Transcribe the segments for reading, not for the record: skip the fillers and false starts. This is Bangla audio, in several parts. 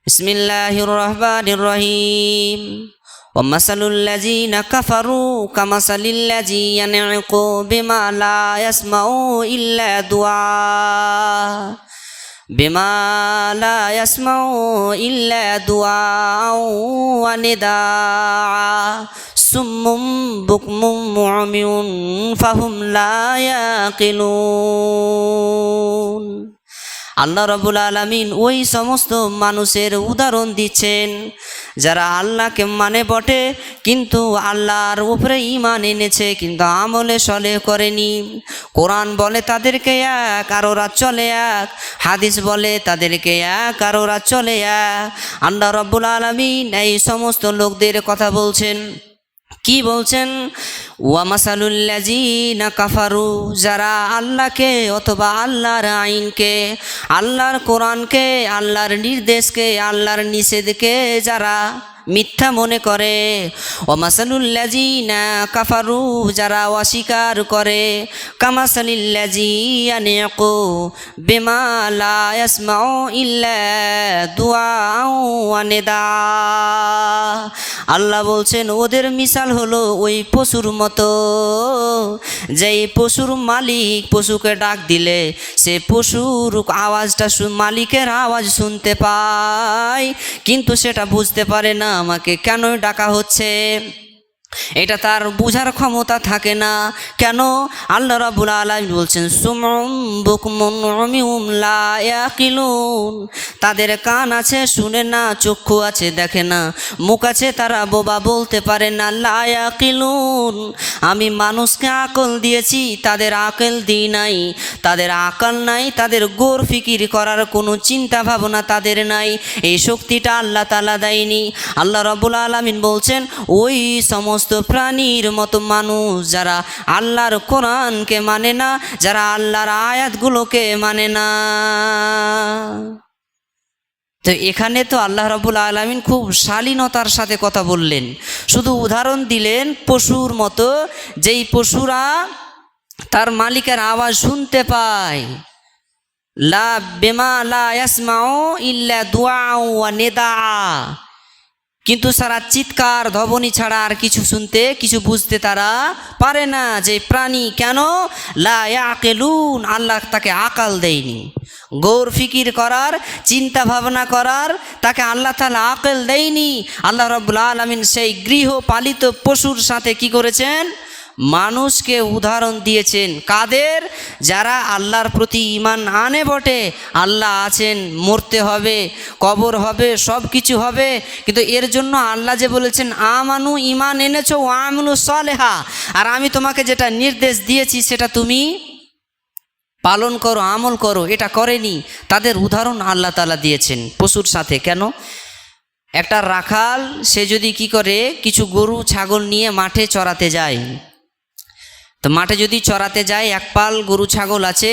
বিসমিল্লাহির রহমানির রহিম। ومثل الذين كفروا كمثل الذي ينعق بما لا يسمع إلا دعاء ونداء صم بكم عمي فهم لا يعقلون। আল্লাহ রাব্বুল আলামিন ওই সমস্ত মানুষের উদাহরণ দিচ্ছেন যারা আল্লাহকে মানে বটে, কিন্তু আল্লাহর উপরে ঈমান এনেছে কিন্তু আমলে সলেহ করেনি। কোরআন বলে তাদেরকে এক আর ওরা চলে এক, হাদিস বলে তাদেরকে এক আর ওরা চলে এক। আল্লাহ রাব্বুল আলামিন এই সমস্ত লোকদের কথা বলছেন। কি বলছেন? ওয়ামাসালুল লাযিনা কাফারু, যারা আল্লাহকে অথবা আল্লাহর আইনকে, আল্লাহর কোরআনকে, আল্লাহর নির্দেশকে, আল্লাহর নিষেধকে যারা মিথ্যা মনে করে। ওয়ামাসালুল লাযিনা কাফারু, যারা অস্বীকার করে। কামাসালিল লাযী ইয়ানকু বিমা লা ইয়াসমাউ ইল্লা দুআআ ওয়া নিদা। আল্লাহ বলছেন ওদের মিসাল হলো ওই পশুর মতো, যেই পশুর মালিক পশুকে ডাক দিলে সে পশুর আওয়াজটা মালিকের আওয়াজ শুনতে পায়, কিন্তু সেটা বুঝতে পারে না আমাকে কেন ডাকা হচ্ছে। এটা তার বুঝার ক্ষমতা থাকে না। কেন? আল্লাহ রাব্বুল আলামিন বলছেন সুমউম বুকমুন উমিয়ুম লা ইয়াকিলুন, তাদের কান আছে শুনে না, চক্ষু আছে দেখে না, মুখ আছে তারা বোবা বলতে পারে না। লা ইয়াকিলুন, আমি মানুষকে আকল দিয়েছি তাদের আকল দিই নাই। তাদের আকল নাই, তাদের গোর ফিকির করার কোনো চিন্তা ভাবনা তাদের নাই, এই শক্তিটা আল্লাহ তাআলা দেয়নি। আল্লাহ রাব্বুল আলামিন বলছেন ওই সমস্ত প্রাণীর মতো মানুষ যারা আল্লাহর কোরআনকে মানে না, যারা আল্লাহর আয়াতগুলোকে মানে না। তো এখানে তো আল্লাহ রাব্বুল আলামিন খুব শালীনতার সাথে কথা বললেন, শুধু উদাহরণ দিলেন পশুর মতো, যেই পশুরা তার মালিকের আওয়াজ শুনতে পায়। লা বিমা লা ইয়াসমাউ ইল্লা দুআআ ওয়া নিদা, কিন্তু সারা চিৎকার ধবনি ছাড়া আর কিছু শুনতে কিছু বুঝতে তারা পারে না। যে প্রাণী কেন? লা ইয়াকিলুন, আল্লাহ তাকে আকাল দেয়নি, গৌর ফিকির করার, চিন্তা ভাবনা করার তাকে আল্লাহ তাআলা আকাল দেয়নি। আল্লাহ রাব্বুল আলামিন সেই গৃহপালিত পশুর সাথে কি করেছেন? মানুষকে উদাহরণ দিয়েছেন। কাদের? যারা আল্লাহর প্রতি ঈমান আনে বটে, আল্লাহ আছেন, মরতে হবে, কবর হবে, সব কিছু হবে, কিন্তু এর জন্য আল্লাহ যে বলেছেন আমানু, ঈমান এনেছো, ওয়া আমিলু সালেহা, আর আমি তোমাকে যেটা নির্দেশ দিয়েছি সেটা তুমি পালন করো, আমল করো, এটা করেনি। তাদের উদাহরণ আল্লাহ তাআলা দিয়েছেন পশুর সাথে। কেন? একটা রাখাল সে যদি কি করে, কিছু গরু ছাগল নিয়ে মাঠে চরাতে যায়, তো মাঠে যদি চরাতে যায়, এক পাল গরু ছাগল আছে,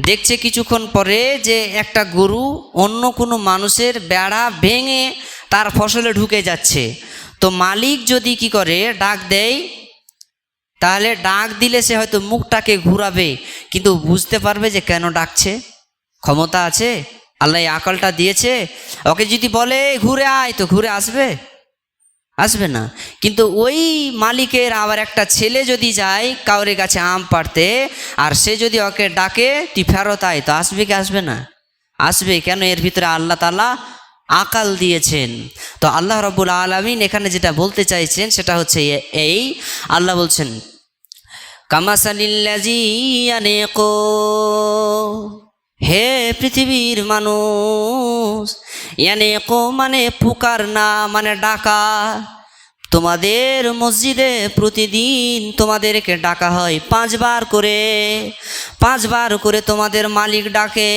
দেখছে কিছুক্ষণ পরে যে একটা গরু অন্য কোনো মানুষের বেড়া ভেঙে তার ফসলে ঢুকে যাচ্ছে। তো মালিক যদি কি করে ডাক দেয়, তাহলে ডাক দিলে সে হয়তো মুখটাকে ঘুরাবে, কিন্তু বুঝতে পারবে যে কেন ডাকছে। ক্ষমতা আছে, আল্লাহ এই আকলটা দিয়েছে। ওকে যদি বলে ঘুরে আয়, তো ঘুরে আসবে? আসবে না। কিন্তু ওই মালিকের আবার একটা ছেলে যদি যায় কাউরে গাছে আম পাড়তে, আর সে যদি ওকে ডাকে তুই ফেরত আয়, তো আসবে কি আসবে না? আসবে। কেন? এর ভিতরে আল্লাহ তাআলা আকাল দিয়েছেন। তো আল্লাহ রাব্বুল আলামিন এখানে যেটা বলতে চাইছেন সেটা হচ্ছে এই, আল্লাহ বলছেন কামাসালিল লাযী ইয়ানকু, হে পৃথিবীর মানুষ, ইয়ানকু মানে পুকার না, মানে ডাকা। তোমাদের মসজিদে প্রতিদিন তোমাদেরকে ডাকা হয় 5 বার করে, 5 বার করে তোমাদের মালিক ডাকে।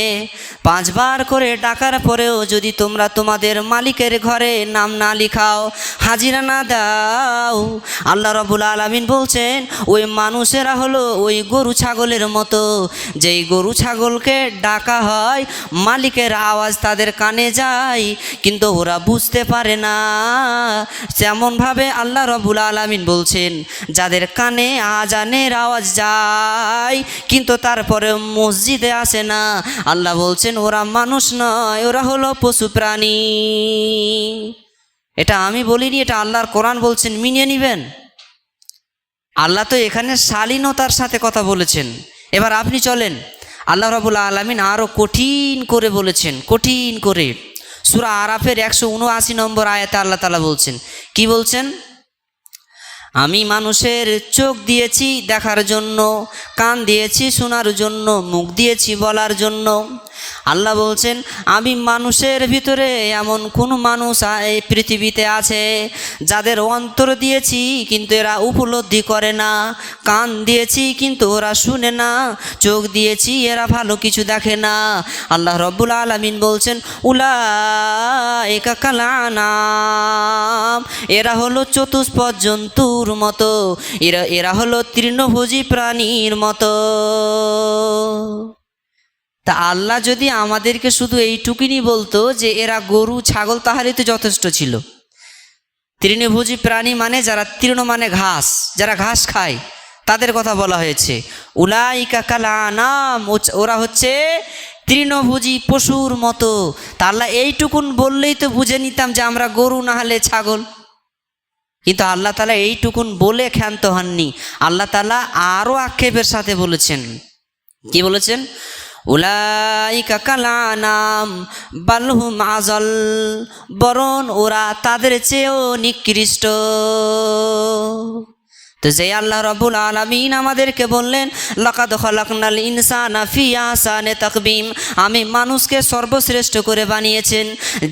5 বার করে ডাকার পরেও যদি তোমরা তোমাদের মালিকের ঘরে নাম না লিখাও, হাজিরা না দাও, আল্লাহ রাব্বুল আলামিন বলছেন ওই মানুষেরা হলো ওই গরু ছাগলের মতো, যেই গরু ছাগলকে ডাকা হয়, মালিকের আওয়াজ তাদের কানে যায়, কিন্তু ওরা বুঝতে পারে না। তেমনভাবে আল্লাহ রাব্বুল আলামিন বলছেন, যাদের কানে আজানের আওয়াজ যায় কিন্তু তারপরে মসজিদে আসে না, আল্লাহ বলছেন ওরা মানুষ নয়, ওরা হলো পশু প্রাণী। এটা আমি বলিনি, এটা আল্লাহর কোরআন বলছেন, মিনিয়ে নিবেন। আল্লাহ তো এখানে শালীনতার সাথে কথা বলেছেন। এবার আপনি চলেন, আল্লাহ রাব্বুল আলামিন আরও কঠিন করে বলেছেন, কঠিন করে। সূরা আরাফের 179 নম্বর আয়াতে আল্লাহ তাআলা বলছেন, কি বলছেন? আমি মানুষের চোখ দিয়েছি দেখার জন্য, কান দিয়েছি শোনার জন্য, মুখ দিয়েছি বলার জন্য। আল্লাহ বলছেন, আমি মানুষের ভিতরে এমন কোন মানুষ এই পৃথিবীতে আছে যাদের অন্তর দিয়েছি কিন্তু এরা উপলব্ধি করে না, কান দিয়েছি কিন্তু ওরা শুনে না, চোখ দিয়েছি এরা ভালো কিছু দেখে না। আল্লাহ রাব্বুল আলামিন বলছেন, উলাইকা কাল আনাম, এরা হলো চতুষ্পদ জন্তুর মতো, এরা হলো তৃণভোজী প্রাণীর মতো। তা আল্লাহ যদি আমাদেরকে শুধু এইটুকুনি বলতো যে এরা গরু ছাগল, তাহলে তো যথেষ্ট ছিল। তৃণভোজী প্রাণী মানে যারা তৃণ মানে ঘাস, যারা ঘাস খায় তাদের কথা বলা হয়েছে। উলাইকা কাল আনাম, ওরা হচ্ছে তৃণভোজী পশুর মতো। তা আল্লাহ এইটুকুন বললেই তো বুঝে নিতাম যে আমরা গরু না হলে ছাগল। কিন্তু আল্লাহ তাআলা এইটুকুন বলে ক্ষান্ত হননি। আল্লাহ তাআলা আরও আক্ষেপের সাথে বলেছেন, কি বলেছেন? উলাইকা কাল আনাম বাল হুম আযাল, বরং ওরা তাদের চেয়েও নিকৃষ্ট। তো যে আল্লাহ রাব্বুল আলামিন আমাদেরকে বললেন, লাকাদ খালাকনাল ইনসানা ফি আহসানি তাকবীম, আমি মানুষকে সর্বশ্রেষ্ঠ করে বানিয়েছেন।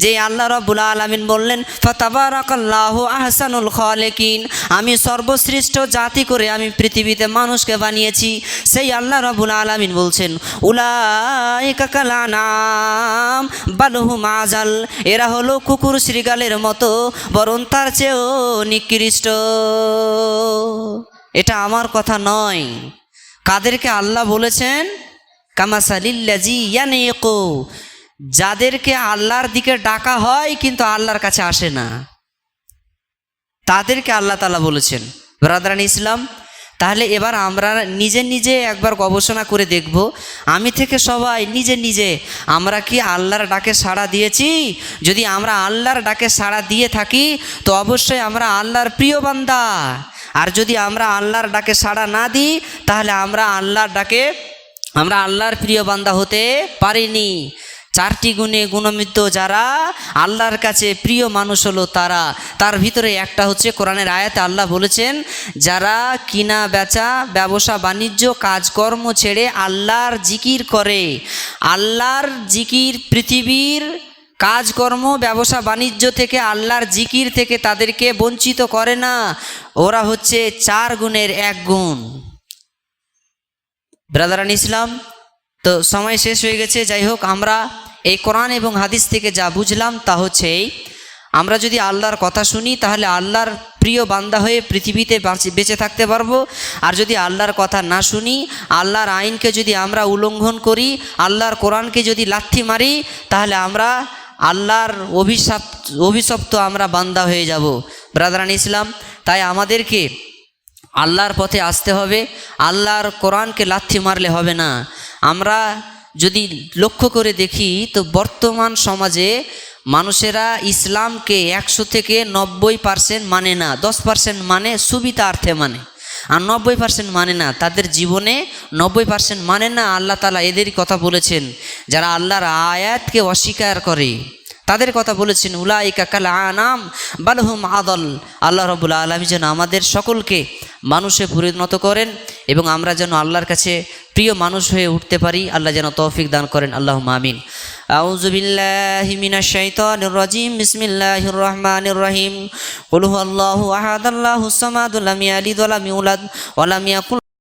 যে আল্লাহ রাব্বুল আলামিন বললেন, ফাতাবারাকাল্লাহু আহসানুল খালিকিন, আমি সর্বশ্রেষ্ঠ জাতি করে আমি পৃথিবীতে মানুষকে বানিয়েছি। সেই আল্লাহ রাব্বুল আলামিন বলছেন, উলাইকা কাল আনাম বাল হুম আযাল, এরা হলো কুকুর শৃগালের মতো, বরং তার চেয়েও নিকৃষ্ট। এটা আমার কথা নয়। কাদেরকে আল্লাহ বলেছেন? কামাসালিল্লাযী ইয়ানিকু, যাদেরকে আল্লাহর দিকে ডাকা হয় কিন্তু আল্লাহর কাছে আসে না, তাদেরকে আল্লাহ তাআলা বলেছেন। ব্রাদারান ইসলাম, তাহলে এবার আমরা নিজে নিজে একবার গবেষণা করে দেখব, আমি থেকে সবাই নিজে নিজে আমরা কি আল্লাহর ডাকে সাড়া দিয়েছি? যদি আমরা আল্লাহর ডাকে সাড়া দিয়ে থাকি তো অবশ্যই আমরা আল্লাহর প্রিয় বান্দা। আর যদি আমরা আল্লাহর ডাকে সাড়া না দিই তাহলে আমরা আল্লাহর প্রিয় বান্দা হতে পারিনি। চারটি গুণে গুণান্বিত যারা আল্লাহর কাছে প্রিয় মানুষ হলো তারা, তার ভিতরে একটা হচ্ছে কোরআনের আয়াতে আল্লাহ বলেছেন, যারা কিনা বেচা ব্যবসা বাণিজ্য কাজকর্ম ছেড়ে আল্লাহর জিকির করে। আল্লাহর জিকির, পৃথিবীর কাজকর্ম ব্যবসা বাণিজ্য থেকে আল্লাহর জিকির থেকে তাদেরকে বঞ্চিত করে না। ওরা হচ্ছে 4 গুণের 1 গুণ। ব্রাদারান ইসলাম, তো সময় শেষ হয়ে গেছে। যাই হোক, আমরা এই কোরআন এবং হাদিস থেকে যা বুঝলাম তা হচ্ছে, আমরা যদি আল্লাহর কথা শুনি তাহলে আল্লাহর প্রিয় বান্দা হয়ে পৃথিবীতে বেঁচে থাকতে পারবো। আর যদি আল্লাহর কথা না শুনি, আল্লাহর আইনকে যদি আমরা উল্লঙ্ঘন করি, আল্লাহর কোরআনকে যদি লাথি মারি, তাহলে আমরা আল্লাহর অভিশপ্ত আমরা বান্দা হয়ে যাব। ব্রাদারান ইসলাম, তাই আমাদেরকে আল্লাহর পথে আসতে হবে, আল্লাহর কোরআনকে লাথি মারলে হবে না। আমরা যদি লক্ষ্য করে দেখি তো বর্তমান সমাজে মানুষেরা ইসলামকে 100 থেকে 90% মানে না, 10% মানে সুবিধার্থে মানে, আর 90% মানে না, তাদের জীবনে 90% মানে না। আল্লাহ তাআলা এদেরই কথা বলেছেন, যারা আল্লাহর আয়াতকে অস্বীকার করে তাদের কথা বলেছেন, উলাইকা কাল আনাম বাল হুম আযাল। আল্লাহ রাব্বুল আলামিন যেন আমাদের সকলকে মানুষে পরিণত করেন এবং আমরা যেন আল্লাহর কাছে প্রিয় মানুষ হয়ে উঠতে পারি। আল্লাহ যেন তৌফিক দান করেন। আল্লাহুম্মা আমিন। আউযু বিল্লাহি মিনাশ শাইতানির রাজিম। বিসমিল্লাহির রহমানির রহিম। কুল হুয়াল্লাহু আহাদ, আল্লাহুস সামাদ, লাম ইয়ালিদ ওয়া লাম ইউলাদ ওয়া লাম ইয়াকুল